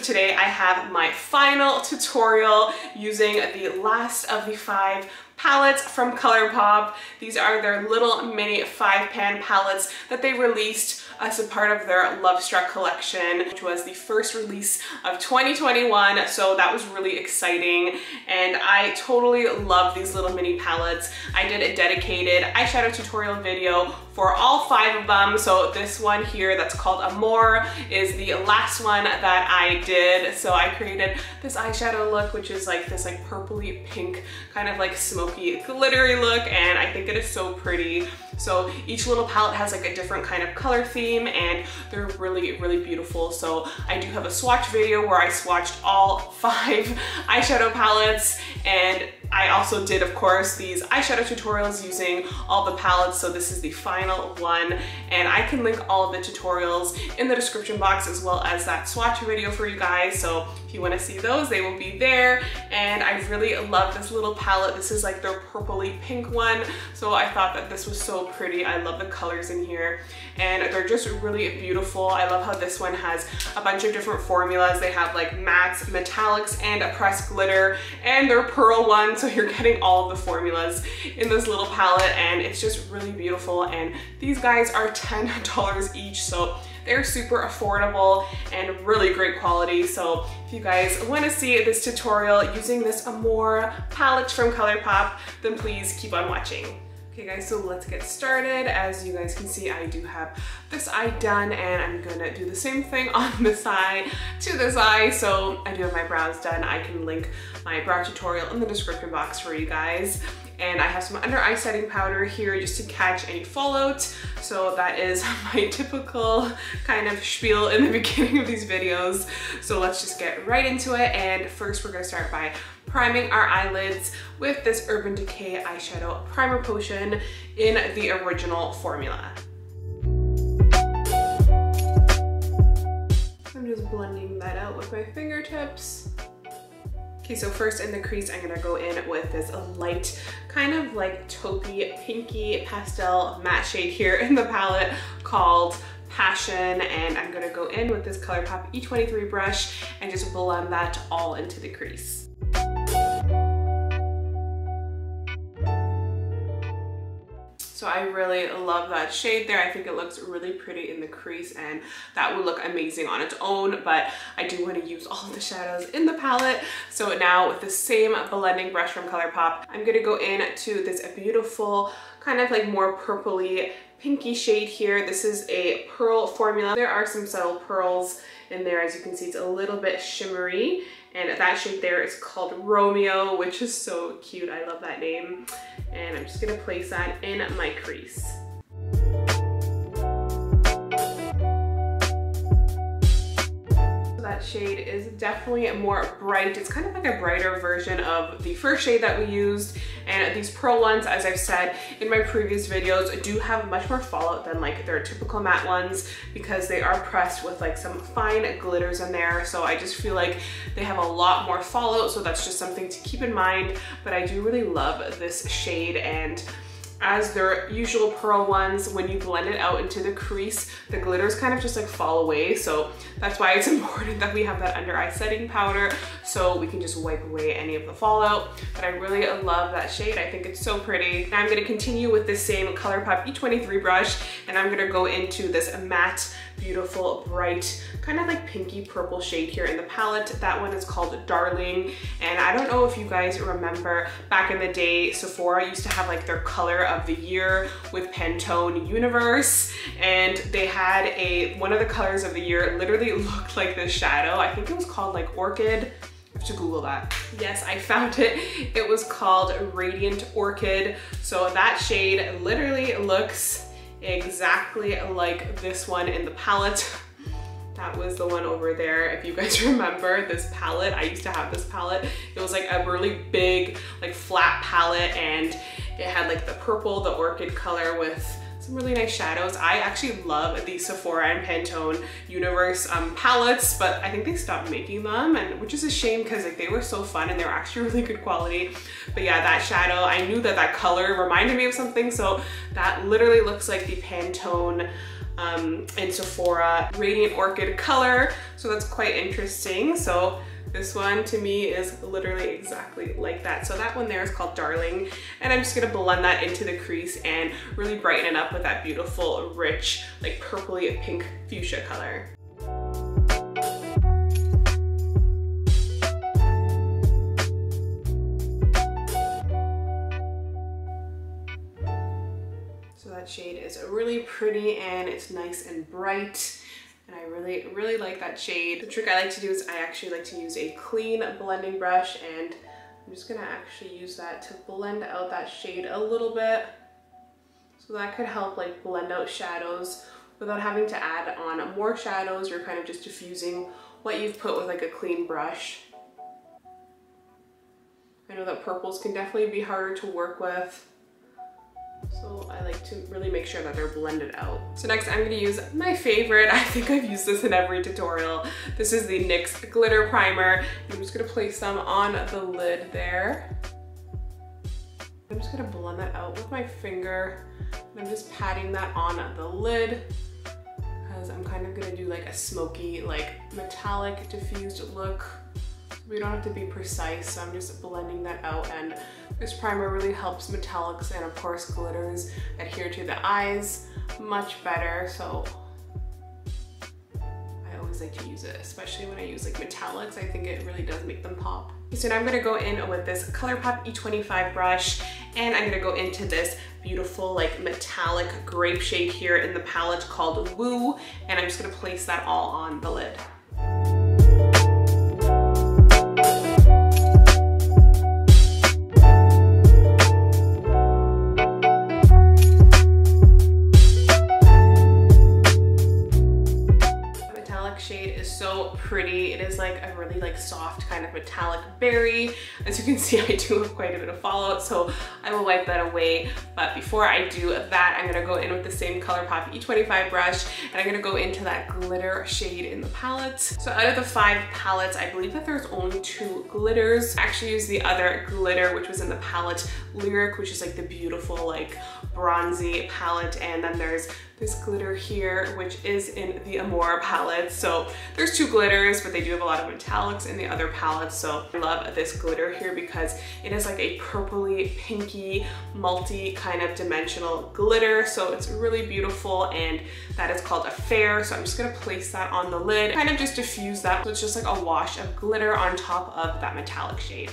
today I have my final tutorial using the last of the 5 palettes from Colourpop. These are their little mini 5-pan palettes that they released as a part of their Love Struck collection, which was the first release of 2021. So that was really exciting. And I totally love these little mini palettes. I did a dedicated eyeshadow tutorial video for all 5 of them. So this one here that's called Amor is the last one that I did. So I created this eyeshadow look, which is like this like purpley pink, kind of like smoky glittery look. And I think it is so pretty. So each little palette has like a different kind of color theme and they're really, really beautiful. So I do have a swatch video where I swatched all 5 eyeshadow palettes, and I also did, of course, these eyeshadow tutorials using all the palettes. So this is the final one, and I can link all of the tutorials in the description box as well as that swatch video for you guys. So if you want to see those, they will be there. And I really love this little palette. This is like their purpley pink one. So I thought that this was so pretty. I love the colors in here and they're just really beautiful. I love how this one has a bunch of different formulas. They have like mattes, metallics, and a pressed glitter, and their pearl one. So you're getting all of the formulas in this little palette, and it's just really beautiful. And these guys are $10 each. So they're super affordable and really great quality. So if you guys want to see this tutorial using this Amor palette from Colourpop, then please keep on watching. Okay guys, so let's get started. As you guys can see, I do have this eye done, and I'm gonna do the same thing on this eye to this eye. So I do have my brows done. I can link my brow tutorial in the description box for you guys. And I have some under eye setting powder here just to catch any fallout. So that is my typical kind of spiel in the beginning of these videos. So let's just get right into it. And first we're gonna start by priming our eyelids with this Urban Decay eyeshadow primer potion in the original formula. I'm just blending that out with my fingertips. Okay, so first in the crease, I'm gonna go in with this light, kind of like taupey, pinky pastel matte shade here in the palette called Passion, and I'm gonna go in with this Colourpop E23 brush and just blend that all into the crease. So I really love that shade there. I think it looks really pretty in the crease, and that would look amazing on its own, but I do want to use all of the shadows in the palette. So now with the same blending brush from Colourpop, I'm going to go into this beautiful kind of like more purpley pinky shade here. This is a pearl formula. There are some subtle pearls in there. As you can see, it's a little bit shimmery, and that shade there is called Romeo, which is so cute. I love that name. And I'm just gonna place that in my crease. That shade is definitely more bright. It's kind of like a brighter version of the first shade that we used. And these pearl ones, as I've said in my previous videos, do have much more fallout than like their typical matte ones because they are pressed with like some fine glitters in there. So I just feel like they have a lot more fallout. So that's just something to keep in mind. But I do really love this shade, and as their usual pearl ones, when you blend it out into the crease, the glitters kind of just like fall away. So that's why it's important that we have that under eye setting powder so we can just wipe away any of the fallout. But I really love that shade. I think it's so pretty. Now I'm going to continue with this same Colourpop E23 brush, and I'm going to go into this matte, beautiful, bright, kind of like pinky purple shade here in the palette. That one is called Darling. And I don't know if you guys remember back in the day, Sephora used to have like their color of the year with Pantone Universe, and they had one of the colors of the year literally looked like this shadow. I think it was called like Orchid. I have to Google that. Yes, I found it. It was called Radiant Orchid. So that shade literally looks exactly like this one in the palette. That was the one over there. If you guys remember this palette, I used to have this palette. It was like a really big, like flat palette, and it had like the purple, the orchid color with some really nice shadows. I actually love the Sephora and Pantone Universe palettes, but I think they stopped making them, and which is a shame because like they were so fun and they were actually really good quality. But yeah, that shadow, I knew that that color reminded me of something, so that literally looks like the Pantone in Sephora Radiant Orchid color. So that's quite interesting. So this one to me is literally exactly like that. So that one there is called Darling. And I'm just gonna blend that into the crease and really brighten it up with that beautiful, rich, like purpley pink fuchsia color. So that shade is really pretty and it's nice and bright. And I really like that shade. The trick I like to do is I actually like to use a clean blending brush, and I'm just gonna actually use that to blend out that shade a little bit. So that could help like blend out shadows without having to add on more shadows. You're kind of just diffusing what you've put with like a clean brush. I know that purples can definitely be harder to work with, so I like to really make sure that they're blended out. So next I'm gonna use my favorite. I think I've used this in every tutorial. This is the NYX Glitter Primer. I'm just gonna place some on the lid there. I'm just gonna blend that out with my finger. And I'm just patting that on the lid because I'm kind of gonna do like a smoky, like metallic diffused look. We don't have to be precise, so I'm just blending that out, and this primer really helps metallics and of course glitters adhere to the eyes much better, so I always like to use it, especially when I use like metallics. I think it really does make them pop. So now I'm gonna go in with this Colourpop E25 brush, and I'm gonna go into this beautiful like metallic grape shade here in the palette called Woo, and I'm just gonna place that all on the lid. Shade is so pretty. It is like a really like soft kind of metallic berry. As you can see, I do have quite a bit of fallout, so I will wipe that away. But before I do that, I'm gonna go in with the same Colourpop E25 brush, and I'm gonna go into that glitter shade in the palette. So out of the 5 palettes, I believe that there's only 2 glitters. I actually used the other glitter, which was in the palette Lyric, which is like the beautiful like bronzy palette, and then there's this glitter here, which is in the Amor palette. So there's 2 glitters, but they do have a lot of metallics in the other palettes. So I love this glitter here because it is like a purpley, pinky, multi kind of dimensional glitter. So it's really beautiful, and that is called Affair. So I'm just gonna place that on the lid, kind of just diffuse that. So it's just like a wash of glitter on top of that metallic shade.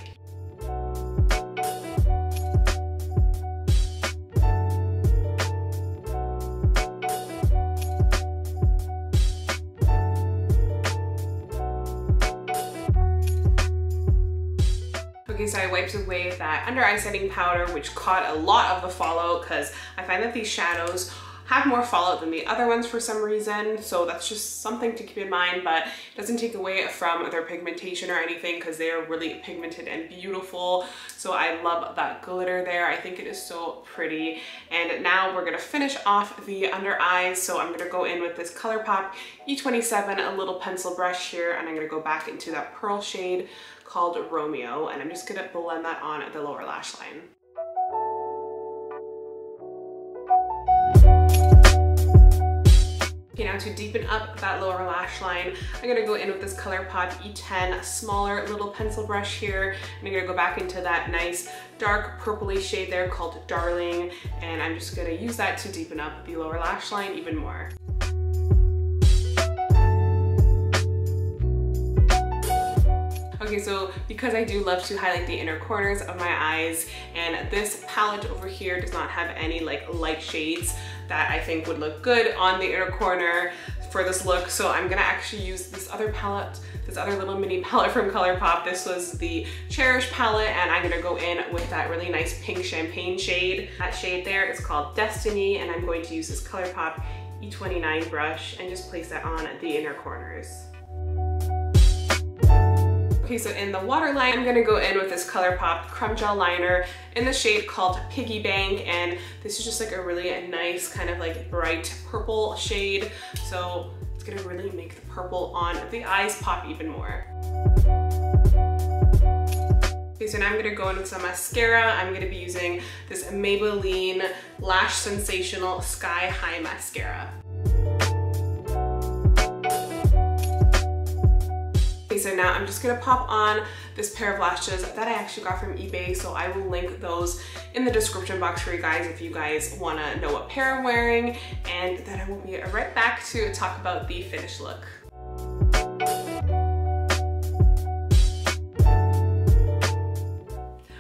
Okay, so I wiped away that under eye setting powder, which caught a lot of the fallout, because I find that these shadows have more fallout than the other ones for some reason. So that's just something to keep in mind, but it doesn't take away from their pigmentation or anything, because they are really pigmented and beautiful. So I love that glitter there. I think it is so pretty. And now we're gonna finish off the under eyes. So I'm gonna go in with this Colourpop E27, a little pencil brush here, and I'm gonna go back into that pearl shade called Romeo, and I'm just gonna blend that on the lower lash line. Okay, now to deepen up that lower lash line, I'm gonna go in with this Colourpop E10 smaller little pencil brush here, and I'm gonna go back into that nice dark purpley shade there called Darling, and I'm just gonna use that to deepen up the lower lash line even more. Okay, so because I do love to highlight the inner corners of my eyes, and this palette over here does not have any like light shades that I think would look good on the inner corner for this look, so I'm gonna actually use this other palette, this other little mini palette from Colourpop. This was the Cherish palette, and I'm gonna go in with that really nice pink champagne shade. That shade there is called Destiny, and I'm going to use this Colourpop E29 brush and just place that on the inner corners. Okay, so in the waterline, I'm gonna go in with this Colourpop Creme Gel Liner in the shade called Piggy Bank, and this is just like a really nice kind of like bright purple shade. So it's gonna really make the purple on the eyes pop even more. Okay, so now I'm gonna go in with some mascara. I'm gonna be using this Maybelline Lash Sensational Sky High Mascara. so now I'm just gonna pop on this pair of lashes that I actually got from eBay, so I will link those in the description box for you guys if you guys wanna know what pair I'm wearing, and then I will be right back to talk about the finished look.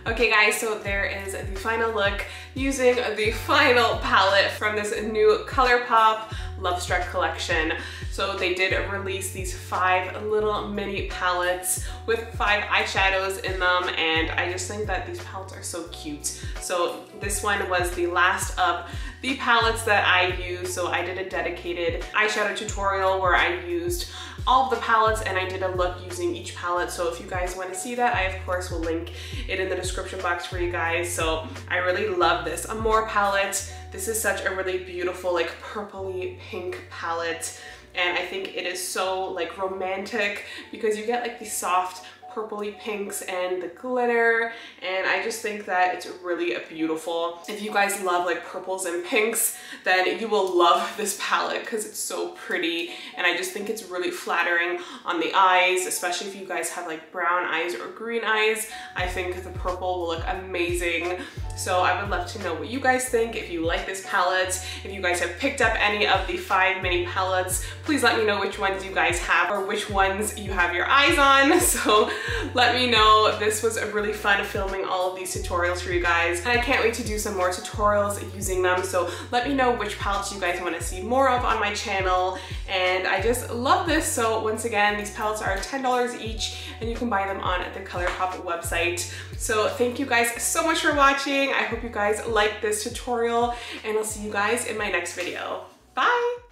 Okay guys, so there is the final look using the final palette from this new Colourpop Love Struck collection. So they did release these 5 little mini palettes with 5 eyeshadows in them, and I just think that these palettes are so cute. So this one was the last of the palettes that I used. So I did a dedicated eyeshadow tutorial where I used all of the palettes and I did a look using each palette. So if you guys want to see that, I of course will link it in the description box for you guys. So I really love this Amor palette. This is such a really beautiful like purpley pink palette, and I think it is so like romantic because you get like these soft purpley pinks and the glitter, and I just think that it's really beautiful. If you guys love like purples and pinks, then you will love this palette because it's so pretty, and I just think it's really flattering on the eyes, especially if you guys have like brown eyes or green eyes. I think the purple will look amazing. So I would love to know what you guys think, if you like this palette, if you guys have picked up any of the 5 mini palettes. Please let me know which ones you guys have or which ones you have your eyes on. So let me know. This was really fun filming all of these tutorials for you guys, and I can't wait to do some more tutorials using them. So let me know which palettes you guys want to see more of on my channel, and I just love this. So once again, these palettes are $10 each and you can buy them on the Colourpop website. So thank you guys so much for watching. I hope you guys liked this tutorial, and I'll see you guys in my next video. Bye!